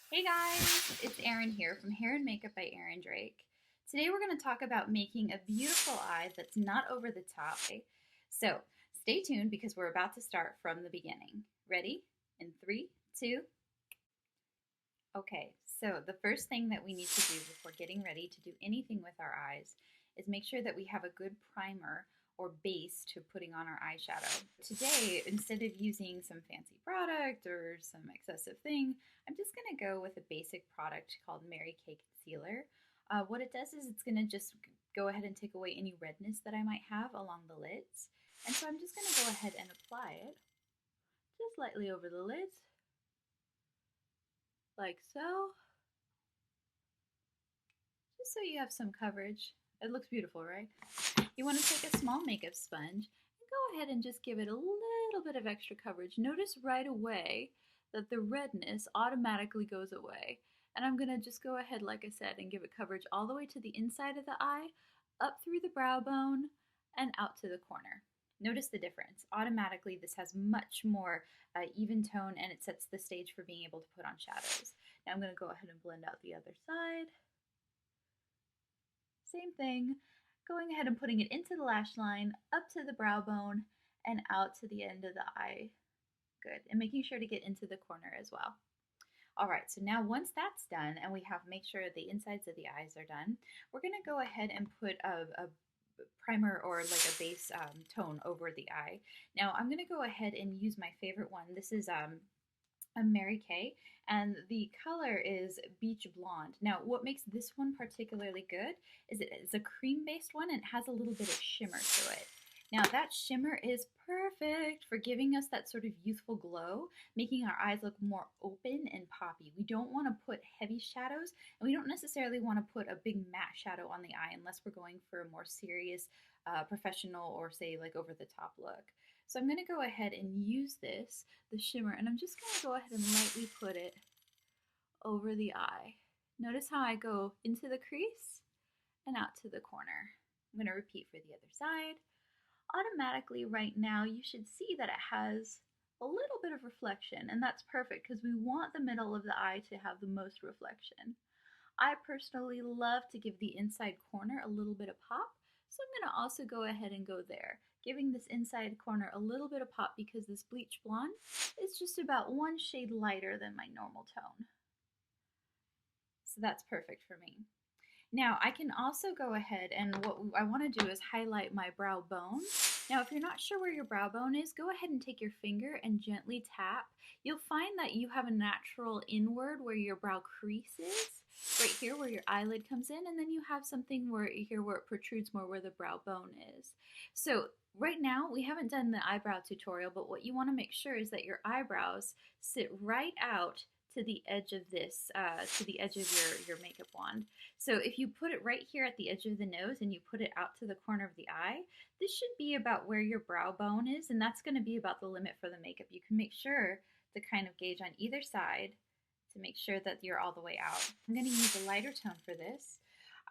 Hey guys, it's Erin here from Hair and Makeup by Erin Drake. Today we're going to talk about making a beautiful eye that's not over the top. So stay tuned because we're about to start from the beginning. Ready? In three, two. Okay, so the first thing that we need to do before getting ready to do anything with our eyes is make sure that we have a good primer or base to putting on our eyeshadow. Today, instead of using some fancy product or some excessive thing, I'm just going to go with a basic product called Mary Kay Concealer. What it does is it's going to just go ahead and take away any redness that I might have along the lids. And so I'm just going to go ahead and apply it just lightly over the lids, like so. Just so you have some coverage. It looks beautiful, right? You want to take a small makeup sponge and go ahead and just give it a little bit of extra coverage. Notice right away that the redness automatically goes away. And I'm going to just go ahead, like I said, and give it coverage all the way to the inside of the eye, up through the brow bone, and out to the corner. Notice the difference. Automatically, this has much more even tone, and it sets the stage for being able to put on shadows. Now I'm going to go ahead and blend out the other side. Same thing, going ahead and putting it into the lash line, up to the brow bone, and out to the end of the eye. Good, and making sure to get into the corner as well. All right, so now once that's done and we have make sure the insides of the eyes are done, we're gonna go ahead and put a primer or like a base tone over the eye. Now I'm gonna go ahead and use my favorite one. This is a Mary Kay, and the color is Beach Blonde. Now, what makes this one particularly good is it's a cream-based one and it has a little bit of shimmer to it. Now, that shimmer is perfect for giving us that sort of youthful glow, making our eyes look more open and poppy. We don't want to put heavy shadows, and we don't necessarily want to put a big matte shadow on the eye unless we're going for a more serious, professional, or say like over-the-top look. So I'm going to go ahead and use this, the shimmer, and I'm just going to go ahead and lightly put it over the eye. Notice how I go into the crease and out to the corner. I'm going to repeat for the other side. Automatically right now you should see that it has a little bit of reflection, and that's perfect because we want the middle of the eye to have the most reflection. I personally love to give the inside corner a little bit of pop, so I'm going to also go ahead and go there, giving this inside corner a little bit of pop because this bleach blonde is just about one shade lighter than my normal tone. So that's perfect for me. Now I can also go ahead and what I want to do is highlight my brow bone. Now if you're not sure where your brow bone is, go ahead and take your finger and gently tap. You'll find that you have a natural inward where your brow crease is, right here where your eyelid comes in, and then you have something where here where it protrudes more where the brow bone is. So right now we haven't done the eyebrow tutorial, but what you want to make sure is that your eyebrows sit right out to the edge of this, to the edge of your makeup wand. So if you put it right here at the edge of the nose and you put it out to the corner of the eye, this should be about where your brow bone is, and that's going to be about the limit for the makeup. You can make sure to kind of gauge on either side to make sure that you're all the way out. I'm going to use a lighter tone for this.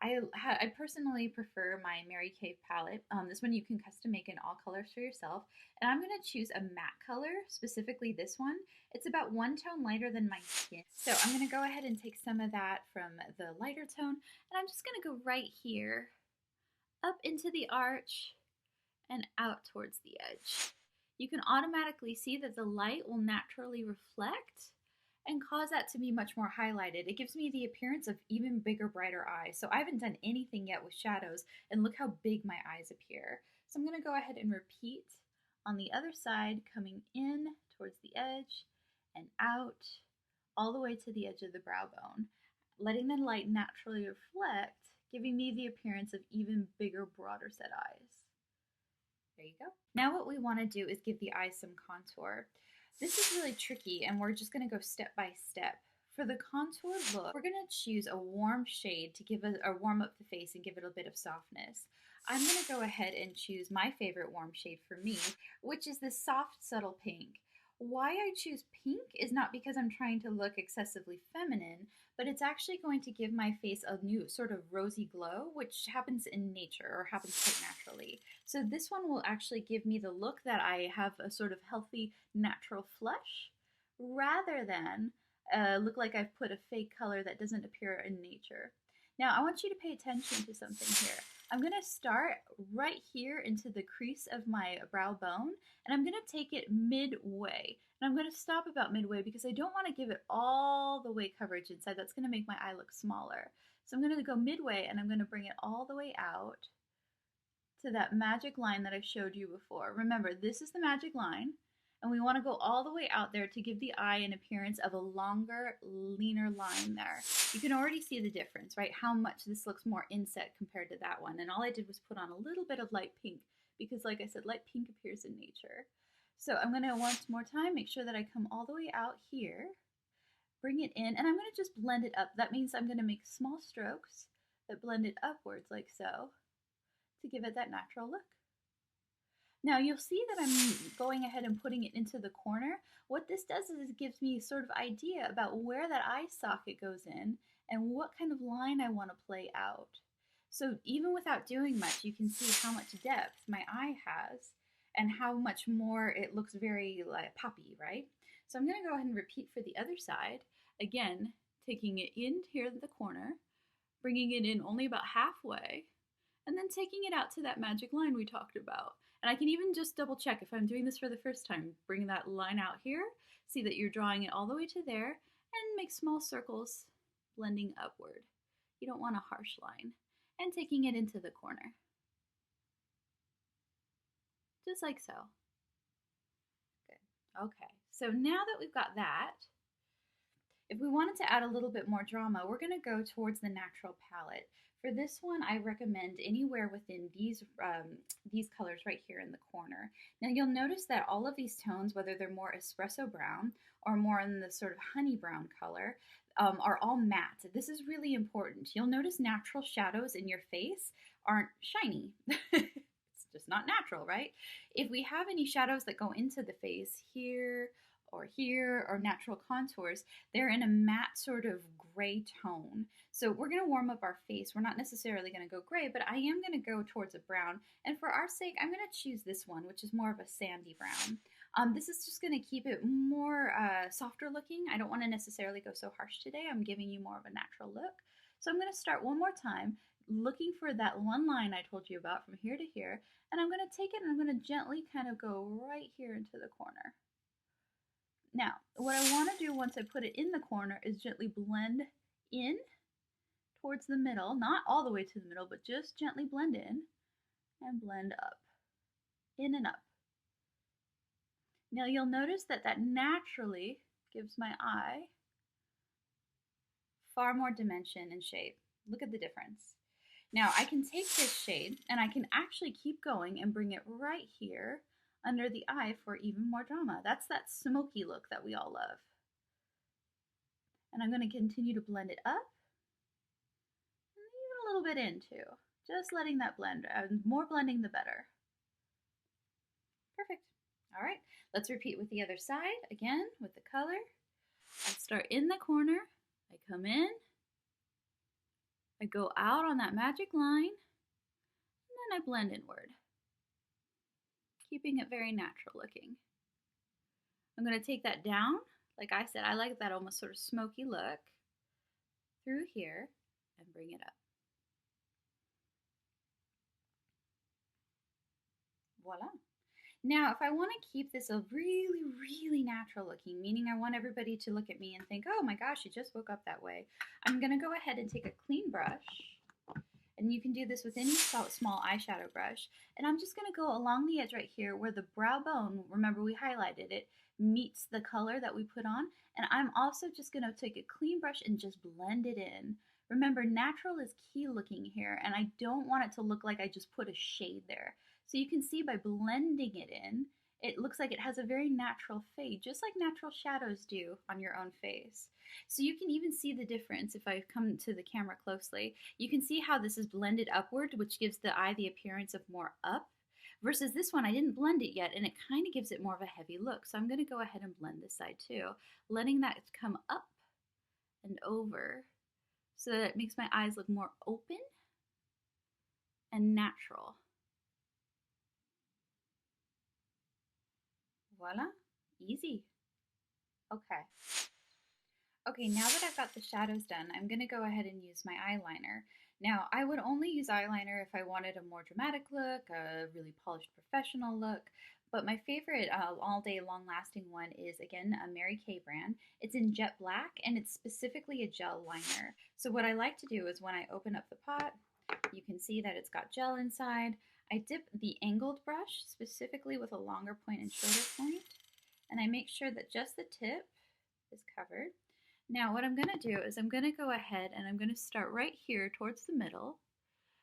I personally prefer my Mary Kay palette. This one you can custom make in all colors for yourself. And I'm going to choose a matte color, specifically this one. It's about one tone lighter than my skin. So I'm going to go ahead and take some of that from the lighter tone. And I'm just going to go right here, up into the arch, and out towards the edge. You can automatically see that the light will naturally reflect and cause that to be much more highlighted. It gives me the appearance of even bigger, brighter eyes. So I haven't done anything yet with shadows, and look how big my eyes appear. So I'm gonna go ahead and repeat on the other side, coming in towards the edge and out, all the way to the edge of the brow bone, letting the light naturally reflect, giving me the appearance of even bigger, broader set eyes. There you go. Now what we want to do is give the eyes some contour. This is really tricky, and we're just going to go step by step. For the contour look, we're going to choose a warm shade to give or warm up the face and give it a bit of softness. I'm going to go ahead and choose my favorite warm shade for me, which is this soft, subtle pink. Why I choose pink is not because I'm trying to look excessively feminine, but it's actually going to give my face a new sort of rosy glow, which happens in nature or happens quite naturally. So this one will actually give me the look that I have a sort of healthy, natural flush, rather than look like I've put a fake color that doesn't appear in nature. Now I want you to pay attention to something here. I'm going to start right here into the crease of my brow bone, and I'm going to take it midway. And I'm going to stop about midway because I don't want to give it all the way coverage inside. That's going to make my eye look smaller. So I'm going to go midway, and I'm going to bring it all the way out to that magic line that I showed you before. Remember, this is the magic line, and we want to go all the way out there to give the eye an appearance of a longer, leaner line there. You can already see the difference, right? How much this looks more inset compared to that one. And all I did was put on a little bit of light pink because, like I said, light pink appears in nature. So I'm going to, once more time, make sure that I come all the way out here, bring it in, and I'm going to just blend it up. That means I'm going to make small strokes that blend it upwards like so to give it that natural look. Now you'll see that I'm going ahead and putting it into the corner. What this does is it gives me sort of idea about where that eye socket goes in and what kind of line I want to play out. So even without doing much, you can see how much depth my eye has and how much more it looks very like poppy, right? So I'm going to go ahead and repeat for the other side. Again, taking it in here in the corner, bringing it in only about halfway, and then taking it out to that magic line we talked about. And I can even just double check if I'm doing this for the first time. Bring that line out here, see that you're drawing it all the way to there, and make small circles blending upward. You don't want a harsh line. And taking it into the corner. Just like so. Good. Okay, so now that we've got that, if we wanted to add a little bit more drama, we're going to go towards the natural palette. For this one, I recommend anywhere within these colors right here in the corner. Now you'll notice that all of these tones, whether they're more espresso brown or more in the sort of honey brown color, are all matte. This is really important. You'll notice natural shadows in your face aren't shiny. It's just not natural, right? If we have any shadows that go into the face here or natural contours, they're in a matte sort of gray tone. So we're going to warm up our face. We're not necessarily going to go gray, but I am going to go towards a brown. And for our sake, I'm going to choose this one, which is more of a sandy brown. This is just going to keep it more softer looking. I don't want to necessarily go so harsh today. I'm giving you more of a natural look. So I'm going to start one more time, looking for that one line I told you about from here to here. And I'm going to take it and I'm going to gently kind of go right here into the corner. Now, what I want to do once I put it in the corner is gently blend in towards the middle, not all the way to the middle, but just gently blend in and blend up, in and up. Now you'll notice that that naturally gives my eye far more dimension and shape. Look at the difference. Now I can take this shade and I can actually keep going and bring it right here under the eye for even more drama. That's that smoky look that we all love. And I'm going to continue to blend it up and even a little bit in too. Just letting that blend. More blending the better. Perfect. All right, let's repeat with the other side again with the color. I start in the corner, I come in, I go out on that magic line, and then I blend inward, keeping it very natural looking. I'm going to take that down. Like I said, I like that almost sort of smoky look through here and bring it up. Voila. Now, if I want to keep this a really, really natural looking, meaning I want everybody to look at me and think, oh my gosh, she just woke up that way, I'm going to go ahead and take a clean brush. And you can do this with any small eyeshadow brush. And I'm just going to go along the edge right here where the brow bone, remember we highlighted it, meets the color that we put on. And I'm also just going to take a clean brush and just blend it in. Remember, natural is key looking here, and I don't want it to look like I just put a shade there. So you can see by blending it in, it looks like it has a very natural fade, just like natural shadows do on your own face. So you can even see the difference if I come to the camera closely. You can see how this is blended upward, which gives the eye the appearance of more up, versus this one, I didn't blend it yet, and it kind of gives it more of a heavy look. So I'm going to go ahead and blend this side too, letting that come up and over so that it makes my eyes look more open and natural. Voila, easy. Okay. Okay, now that I've got the shadows done, I'm going to go ahead and use my eyeliner. Now, I would only use eyeliner if I wanted a more dramatic look, a really polished professional look, but my favorite all day long lasting one is, again, a Mary Kay brand. It's in jet black and it's specifically a gel liner. So what I like to do is when I open up the pot, you can see that it's got gel inside. I dip the angled brush specifically with a longer point and shorter point, and I make sure that just the tip is covered. Now what I'm going to do is I'm going to go ahead and I'm going to start right here towards the middle,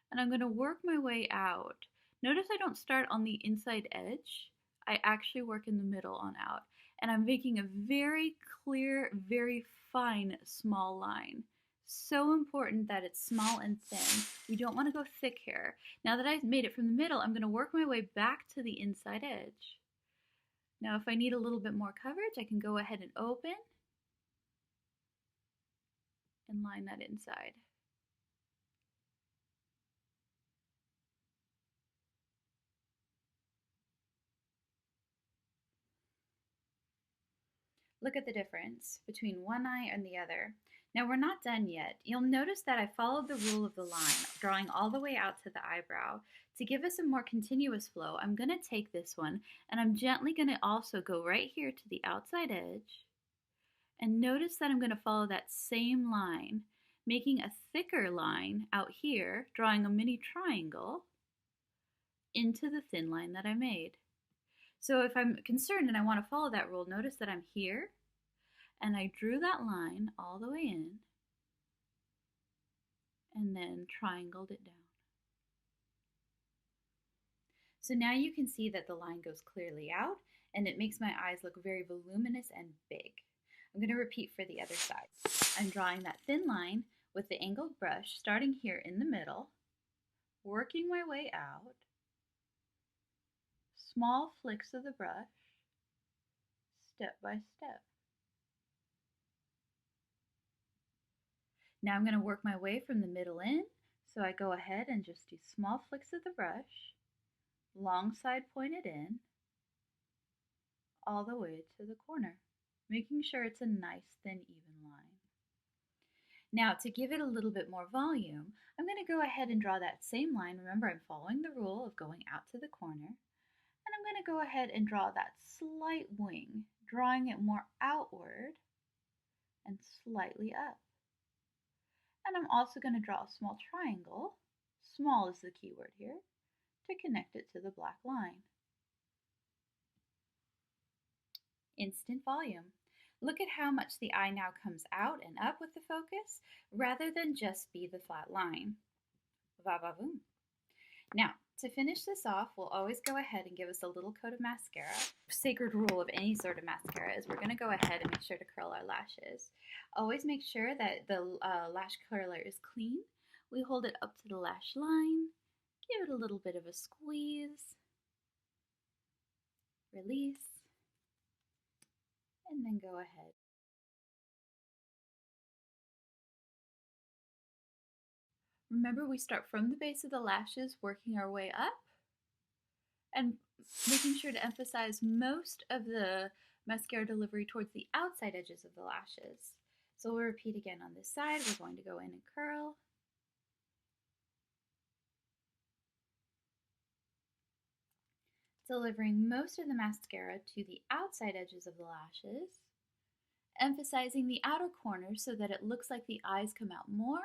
and I'm going to work my way out. Notice I don't start on the inside edge. I actually work in the middle on out, and I'm making a very clear, very fine small line. So important that it's small and thin. We don't want to go thick here. Now that I've made it from the middle, I'm going to work my way back to the inside edge. Now if I need a little bit more coverage, I can go ahead and open and line that inside. Look at the difference between one eye and the other. Now we're not done yet. You'll notice that I followed the rule of the line, drawing all the way out to the eyebrow. To give us a more continuous flow, I'm going to take this one and I'm gently going to also go right here to the outside edge. And notice that I'm going to follow that same line, making a thicker line out here, drawing a mini triangle into the thin line that I made. So if I'm concerned and I want to follow that rule, notice that I'm here and I drew that line all the way in and then triangled it down. So now you can see that the line goes clearly out and it makes my eyes look very voluminous and big. I'm going to repeat for the other side. I'm drawing that thin line with the angled brush, starting here in the middle, working my way out, small flicks of the brush, step by step. Now I'm going to work my way from the middle in, so I go ahead and just do small flicks of the brush, long side pointed in, all the way to the corner, making sure it's a nice thin even line. Now to give it a little bit more volume, I'm going to go ahead and draw that same line. Remember, I'm following the rule of going out to the corner. And I'm going to go ahead and draw that slight wing, drawing it more outward and slightly up. And I'm also going to draw a small triangle, small is the key word here, to connect it to the black line. Instant volume. Look at how much the eye now comes out and up with the focus, rather than just be the flat line. Va-va-voom. Now, to finish this off, we'll always go ahead and give us a little coat of mascara. Sacred rule of any sort of mascara is we're going to go ahead and make sure to curl our lashes. Always make sure that the lash curler is clean. We hold it up to the lash line, give it a little bit of a squeeze, release, and then go ahead. Remember, we start from the base of the lashes, working our way up, and making sure to emphasize most of the mascara delivery towards the outside edges of the lashes. So we'll repeat again on this side. We're going to go in and curl. Delivering most of the mascara to the outside edges of the lashes, emphasizing the outer corners so that it looks like the eyes come out more,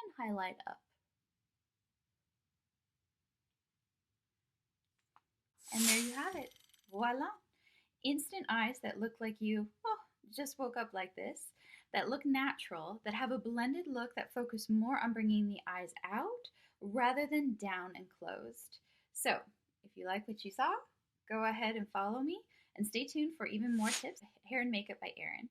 and highlight up. And there you have it. Voila! Instant eyes that look like you just woke up like this, that look natural, that have a blended look that focus more on bringing the eyes out rather than down and closed. So, if you like what you saw, go ahead and follow me and stay tuned for even more tips. Hair and Makeup by Erin.